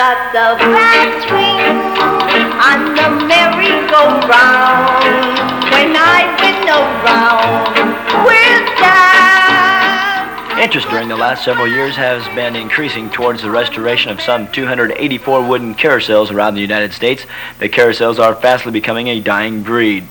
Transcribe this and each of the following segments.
got the fat swing on the merry-go-round. When I win around with that. Interest during the last several years has been increasing towards the restoration of some 284 wooden carousels around the United States. The carousels are fastly becoming a dying breed.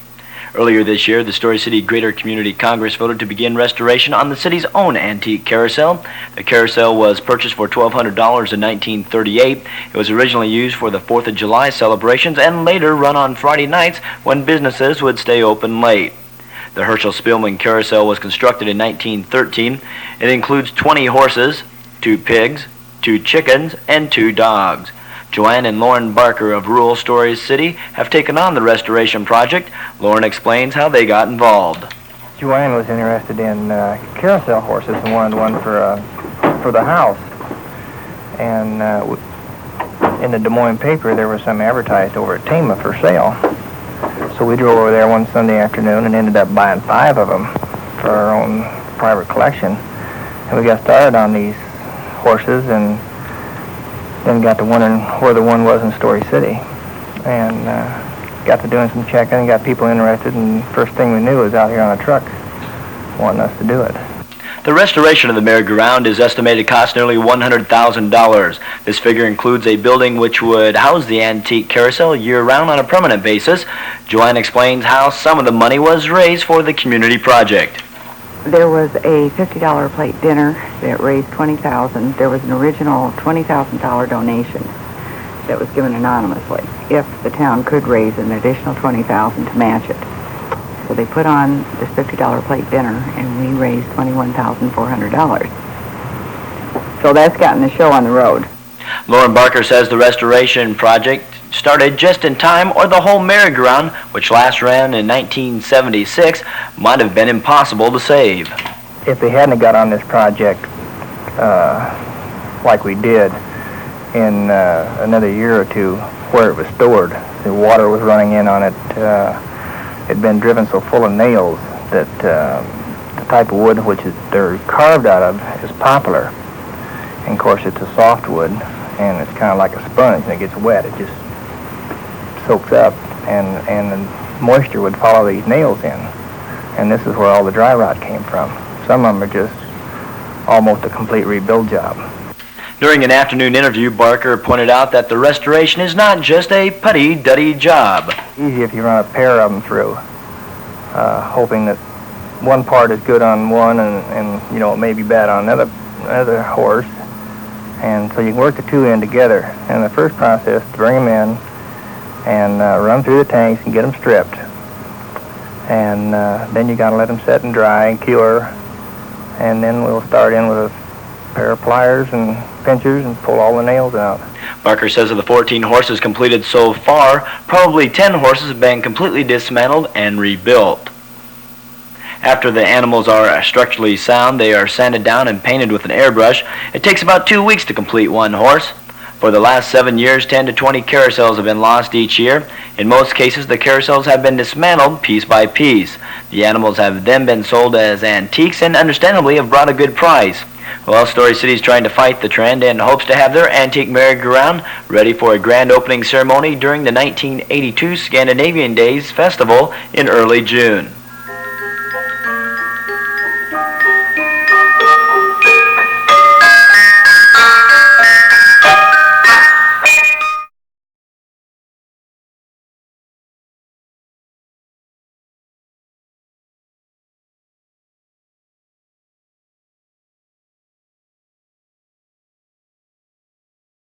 Earlier this year, the Story City Greater Community Congress voted to begin restoration on the city's own antique carousel. The carousel was purchased for $1,200 in 1938. It was originally used for the 4th of July celebrations and later run on Friday nights when businesses would stay open late. The Herschel Spielman Carousel was constructed in 1913. It includes 20 horses, 2 pigs, 2 chickens, and 2 dogs. Joann and Loren Barker of rural Story City have taken on the restoration project. Loren explains how they got involved. Joann was interested in carousel horses and wanted one for the house. And in the Des Moines paper, there was some advertised over at Tama for sale. So we drove over there one Sunday afternoon and ended up buying 5 of them for our own private collection. And we got started on these horses and then got to wondering where the one was in Story City. And got to doing some checking and got people interested, and first thing we knew was out here on a truck wanting us to do it. The restoration of the merry-go-round is estimated to cost nearly $100,000. This figure includes a building which would house the antique carousel year-round on a permanent basis. Joann explains how some of the money was raised for the community project. There was a $50 plate dinner that raised $20,000. There was an original $20,000 donation that was given anonymously if the town could raise an additional $20,000 to match it. So they put on this $50 plate dinner, and we raised $21,400. So that's gotten the show on the road. Loren Barker says the restoration project started just in time, or the whole merry-go-round, which last ran in 1976, might have been impossible to save. If they hadn't got on this project like we did in another year or two, where it was stored, the water was running in on it. It'd been driven so full of nails that the type of wood which they're carved out of is poplar. And of course it's a soft wood, and it's kind of like a sponge. When it gets wet, it just soaks up, and the moisture would follow these nails in. And this is where all the dry rot came from. Some of them are just almost a complete rebuild job. During an afternoon interview, Barker pointed out that the restoration is not just a putty-duddy job. Easy if you run a pair of them through, hoping that one part is good on one and you know, it may be bad on another horse. And so you can work the two in together. And the first process is to bring them in and run through the tanks and get them stripped. And then you got to let them set and dry and cure. And then we'll start in with a pair of pliers and pinchers and pull all the nails out. Barker says of the 14 horses completed so far, probably 10 horses have been completely dismantled and rebuilt. After the animals are structurally sound, they are sanded down and painted with an airbrush. It takes about 2 weeks to complete one horse. For the last 7 years, 10 to 20 carousels have been lost each year. In most cases, the carousels have been dismantled piece by piece. The animals have then been sold as antiques and understandably have brought a good price. Well, Story City is trying to fight the trend and hopes to have their antique merry-go-round ready for a grand opening ceremony during the 1982 Scandinavian Days Festival in early June.